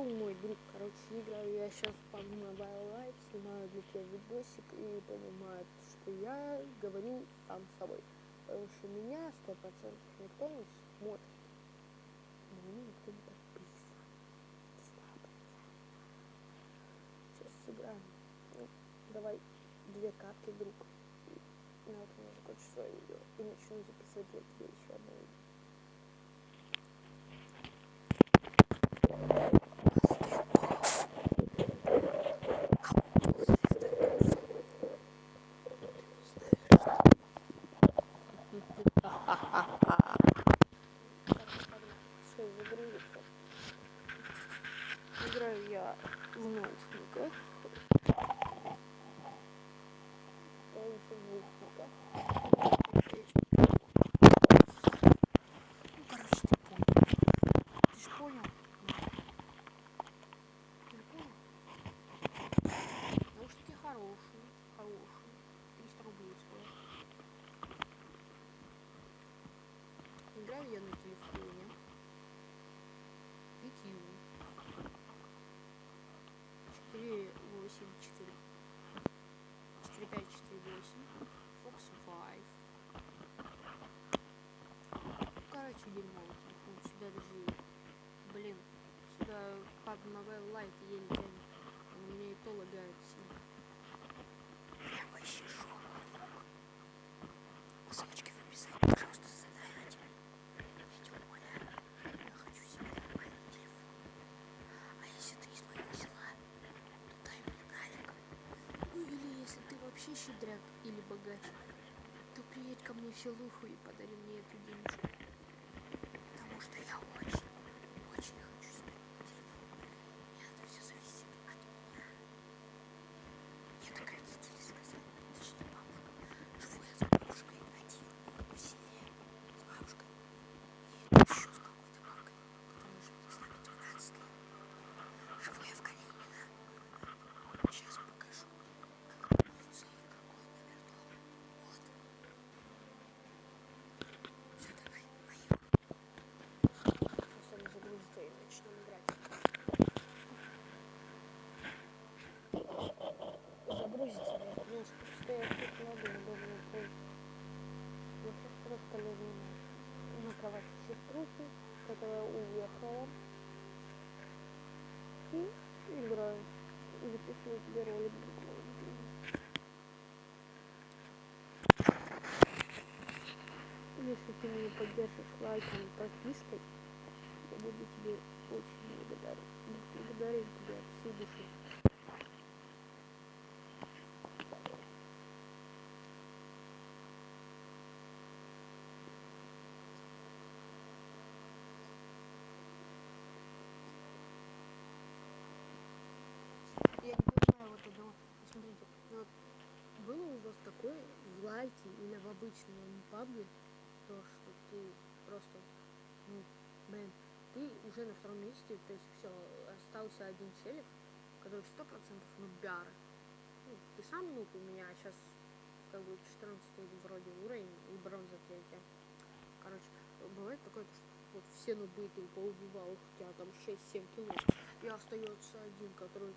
Здорово, мой друг. Короче, играю я сейчас в PUBG Mobile Lite, снимаю для тебя видосик и понимаю, что я говорю сам с собой. Потому что меня 100% никто не смотрит. На меня никто не подписан. Сейчас сыграем. Ну, давай 2 катки, друг. И на этом я закончу свое видео. И начну записывать для тебя еще одно видео. Все загрузится. Играю я в наушниках. Ставится в наушниках. Ну, короче, ты понял. Ты ж понял? Ты понял? Наушники хорошие. 300 рублей стоят. Играю я на телефоне. EQ 484 4548 Fox 5. Короче, дерьмовый телефон. Сюда даже, блин, сюда PUBG Mobile Lite еле тянет. У меня и то лагает сильно. Прям вообще жопа. Ссылочки в описании, пожалуйста, задавайте. Я тебя умоляю. Я хочу себе нормальный телефон. А если ты из моего села, то дай мне налик. Ну или если ты вообще щедряк или богач, то приедь ко мне в селуху и подари мне эту денежку. Потому что я очень хочу себе телефон. И это все зависит от меня. Мне так родители сказали, точнее бабушка. Живу я с бабушкой один в селе. С бабушкой. И еще с какой-то бабкой, которая живет с нами 12 лет. Живу я в Калинино. Сейчас покажу, как улица и какой номер дома. Вот. Все, давай, поехали. Сейчас он загрузится и начнем играть. Загрузится, блядь. У нас тут стоят тут много удобных пользы. Я сейчас просто лежу на кровати сеструхи, которая уехала. И играю. И записываю тебе ролик. Если ты меня поддержишь лайком и подпиской, я буду тебе очень благодарен. Благодарен тебя от всей души. Я не понимаю вот этого. Смотрите, вот было у вас такое в лайке или в обычном пабле, то, что ты просто, ну, блин, ты уже на втором месте, то есть все, остался один челик, который 100% нубяра. Ну, ты сам нуб, у меня сейчас как бы 14 вроде уровень и бронза 3. Короче, бывает такое, что вот все нубы ты поубивал, у тебя там 6-7 кило, и остается один, который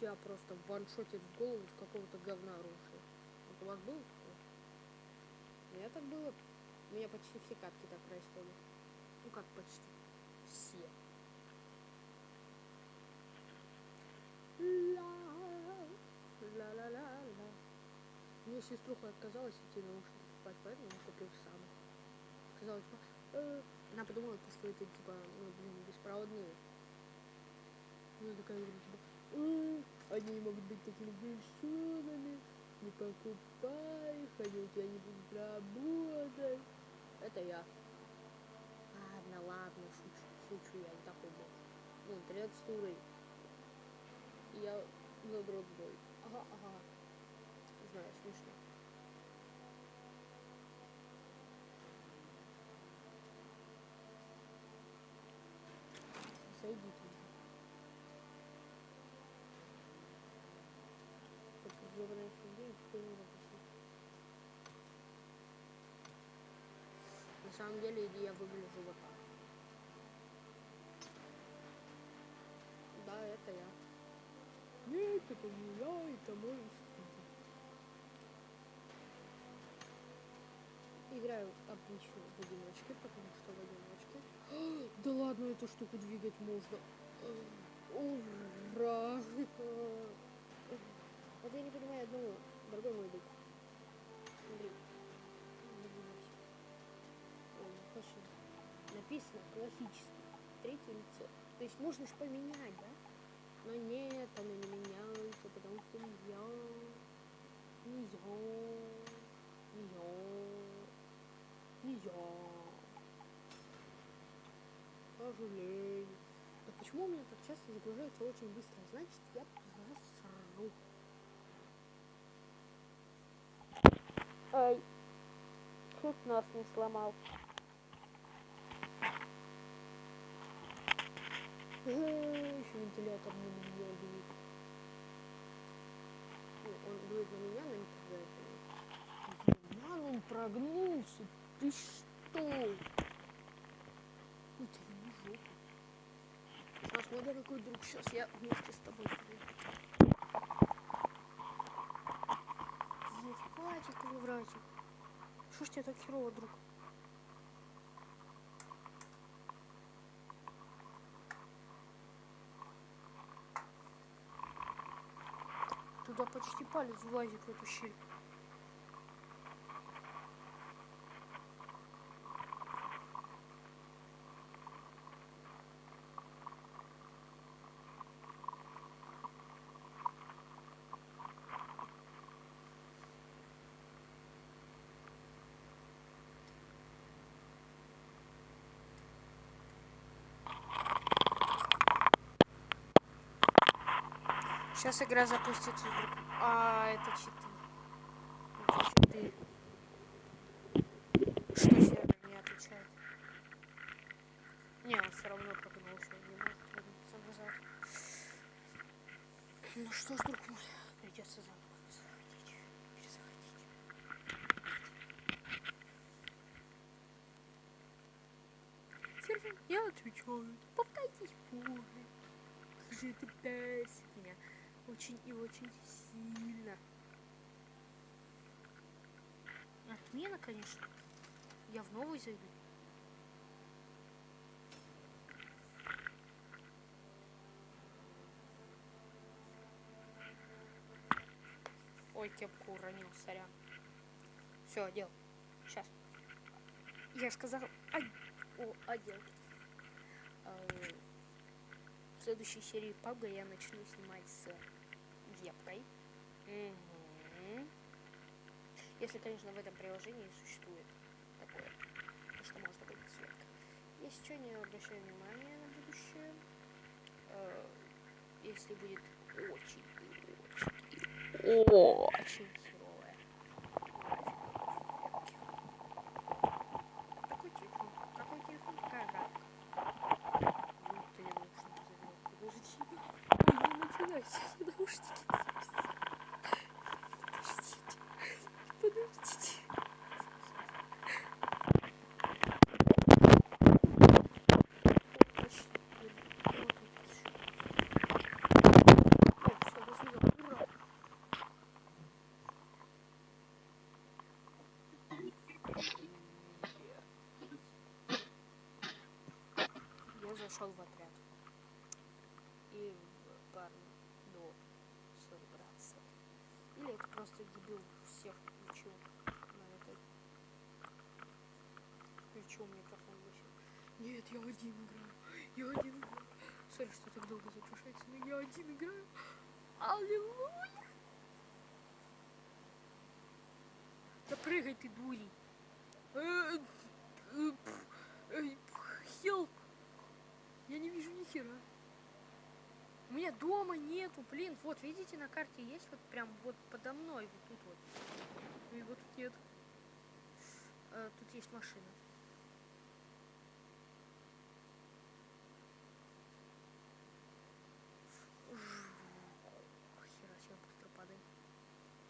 тебя просто ваншотит в голову с какого-то говна оружия. Вот у вас было такое? У меня так было. У меня почти все катки так происходят. Ну как почти? Все. Ла-ла-ла-ла. Мне сеструха отказалась идти наушники покупать, поэтому я купил сам. Сказала, типа, она подумала, что это типа, ну блин, беспроводные. Ну такая говорит, типа, они могут быть такими дешевыми, не покупай их, они у тебя не будут работать. Это я. Ладно, шучу, я не такой был. Ну, 13 уровень. Я задрот злой. Ага. Знаю, смешно. Зайди туда. Только забрать людей, что не запустить. На самом деле я выгляжу вот так. это не я, это мой играю обычно в одиночке, потому что в одиночке. Да ладно, эту штуку двигать можно. Ура! Вот я не понимаю одного, дорогой мой друг. Смотри, не двигайся. Ой, не хочу. Написано классически, третье лицо. То есть можно же поменять, да? Но нет, оно не меняется, потому что нельзя. Нельзя. Нельзя. Нельзя. Сожалению. Так почему у меня так часто загружается очень быстро? Значит, я просру. Ай, чуть нас не сломал. Еще вентилятор на меня дует. Он дует на меня, но не прогрелся. Ман, он прогнулся. Ты что? Ой, ты ему жопу. Сейчас, мой дорогой друг, сейчас я вместе с тобой приеду. Евпатик или вратик? Что ж тебе так херово, друг? Туда почти палец влазит в эту щель. Сейчас игра запустится. А, это читы. Это читы. Что сервер не отвечает? Не, он все равно прогнулся. Он не может вернуться назад. Ну что ж, друг мой, придется заново заходить. Перезаходить. Сервер не отвечает. Попытайтесь позже. Слушай, это бесит меня. Очень и очень сильно. Отмена, конечно. Я в новый зайду. Ой, кепку уронил, сорян. Все, одел. Сейчас. Я сказал, одел. В следующей серии PUBG я начну снимать с вебкой. Если, конечно, в этом приложении существует такое, то что можно будет с вебкой. Если что, не обращаю внимания на будущее. Если будет очень херовая. Какой телефон? Какой телефон? Какая графика? Вот ты наушники завел. Подожди. Ой, не начинайся. Наушники. Подождите. Я зашел в отряд и в парня до собраться. Или это просто дебил всех включил на этой. Включил микрофон вообще. Нет, я один играю. Я один играю. Сори, что так долго запрашивается, но я один играю. Аллилуйя! Да прыгай ты, дури! Хелп! Я не вижу ни хера. У меня дома нету, блин. Вот, видите, на карте есть вот прям вот подо мной, вот тут вот. И его тут нет. Тут есть машина. Хера себе быстро падает.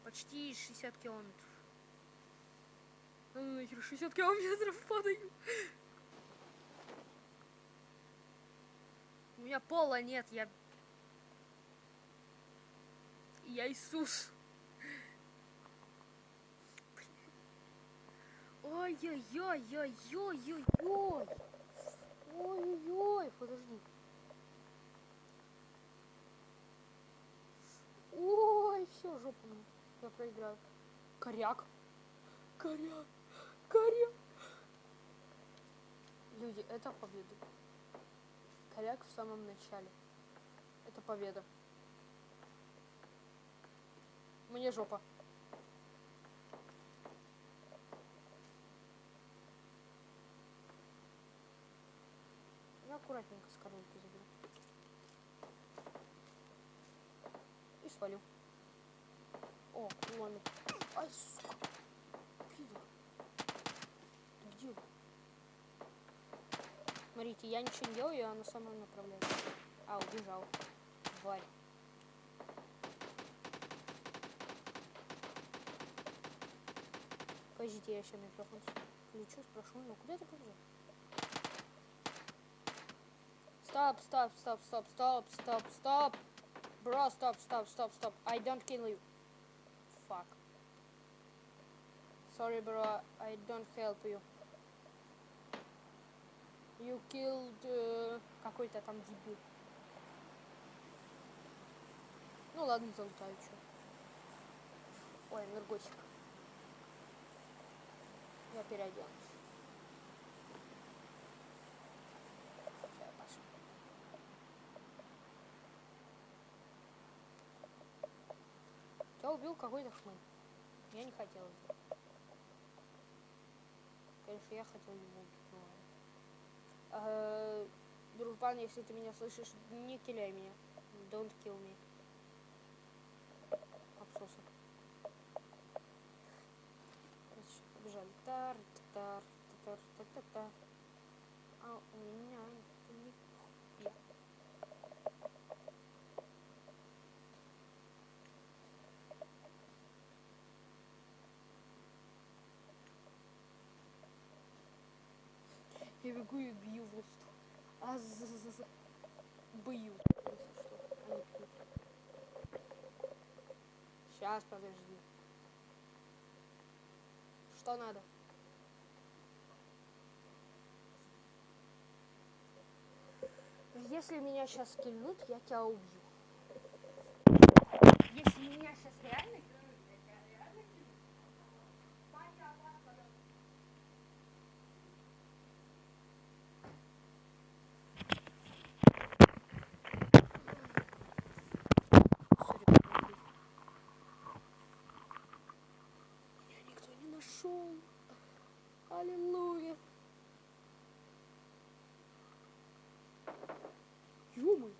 Почти 60 километров. Ну нахер 60 километров падаю. У меня пола нет, я... Я Иисус. Ой-ой-ой-ой-ой-ой-ой. Ой-ой-ой, подожди. Ой, все, жопа мне. Я проиграл. Коряк. Коряк. Коряк. Люди, это победа. Коряк в самом начале. Это победа. Мне жопа. Я аккуратненько с коронки заберу. И свалю. О, ладно. Ай, сука. Пидор. Ты где? Смотрите, я ничего не делаю, я на самом направлении. А, убежал. Тварь. Подождите, я еще микрофон включу, спрошу, ну куда ты побежал? Stop. Bro, stop. I don't kill you. Fuck. Sorry, bro, I don't help you. You killed... какой-то там дебил. Ну ладно, залутаю, чё. Ой, энергосик. Я переоденусь. Все, я пошел. Я убил какой-то хмель. Я не хотел этого. Конечно, я хотел его убить, но ладно. Дружбан, если ты меня слышишь, не киляй меня. Don't kill me. Обсосок. Побежали. Тар. А у меня это не хуя. Я бегу и бью воздух. Бью, если что. Они пьют. Сейчас, подожди. Что надо? Если меня сейчас кильнут, я тебя убью. Если меня сейчас реально кильнут, я тебя реально кильну. Меня никто не нашел. Аллилуйя. Ё-моё.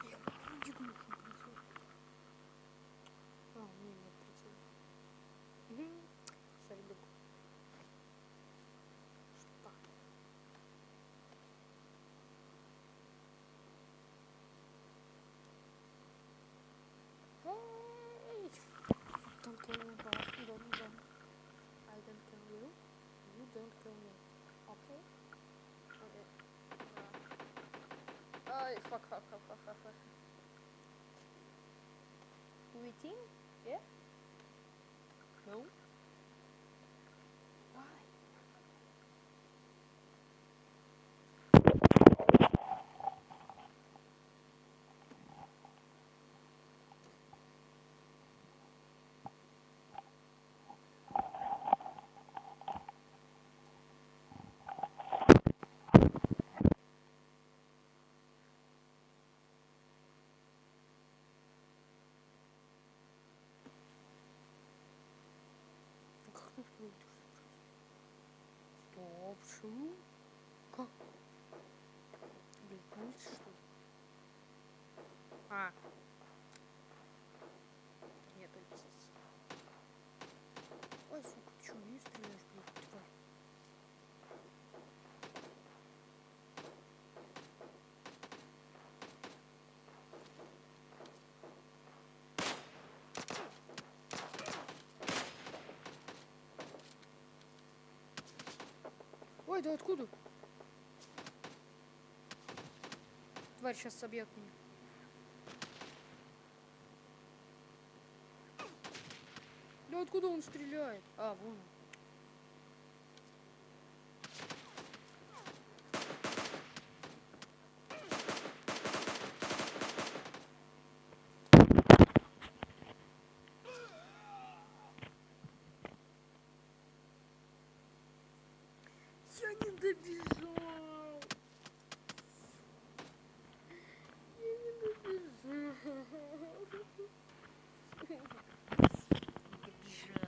Я могу дигнуть на прицел. А, у меня нет прицела. Сордук. Что? Эй! Don't kill me, bro. Don't. I don't kill you. You don't kill me. Okay? Okay. Ай, fuck. We team? Yeah? No? Why? Почему? Как? Блин, на улице что ли? А. Нет, только здесь. Ой, сука, ты что, не стреляешь, блядь, тварь? Ой, да откуда? Тварь сейчас собьет меня. Да откуда он стреляет? А, вон он. Я не добежал. Я не добежал. Добежал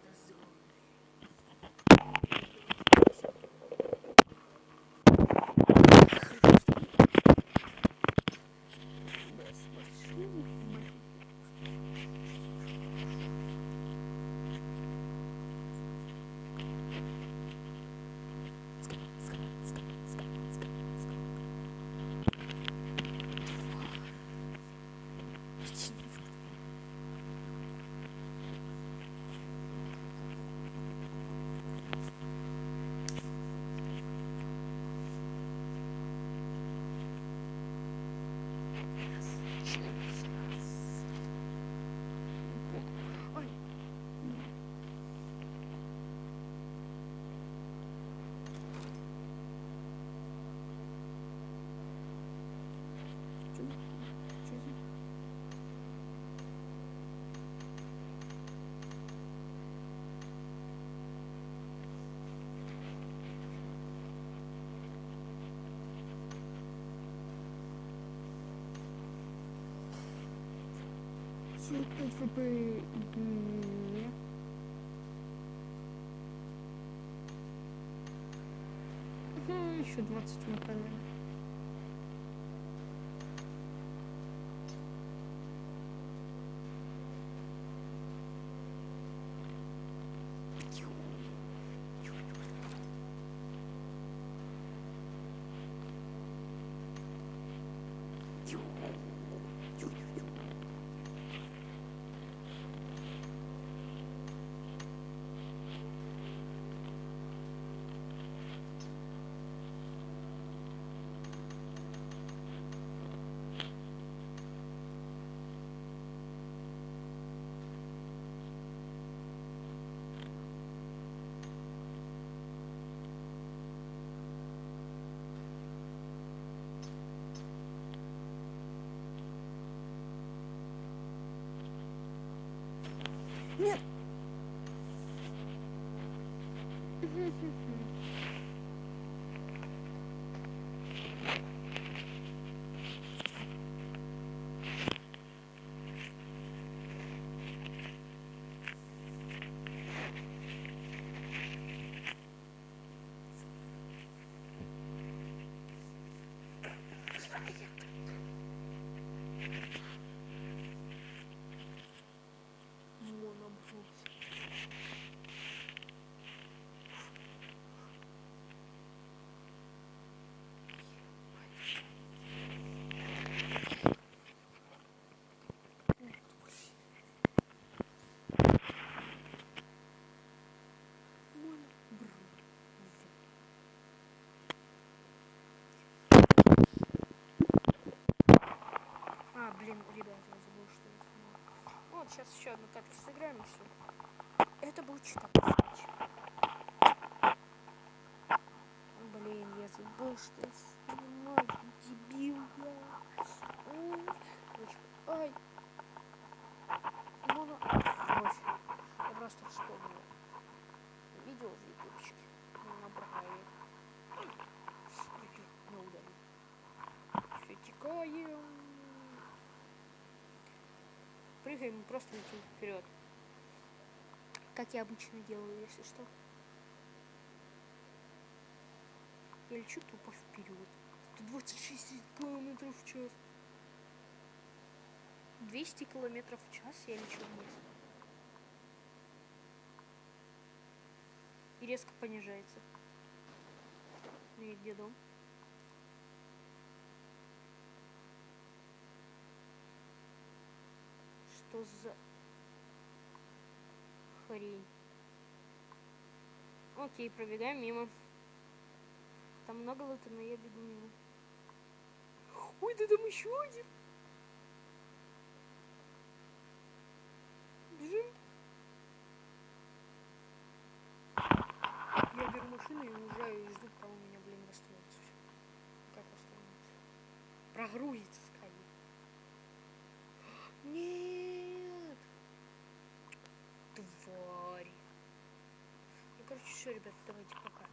до зоны. Ой. Еще 20 минут, наверное. Нет. Вон обрушился. А, блин, ребята, я забыл, что я снимал. Вот, сейчас еще одну катку сыграем и все. Это будет читать. Блин, я забыл, что я снимаю. Дебил я. Ай. Ну, я просто вспомнил. Видео в ютубчике. Набрали. Не удалил. Все, текаем. Прыгаем и просто летим вперед. Как я обычно делаю, если что. Я лечу тупо вперед. 126 километров в час. 200 километров в час я лечу вниз. И резко понижается. Ну и где дом? Что за хрень? Окей, пробегаем мимо. Там много лута, но я бегу мимо. Ой, да там еще один. Бежим. Я беру машину и уезжаю и жду, пока у меня, блин, восстановится все. Как восстановится? Прогрузится скорее. Нет. Тварь. Ну, короче, все, ребят, давайте пока.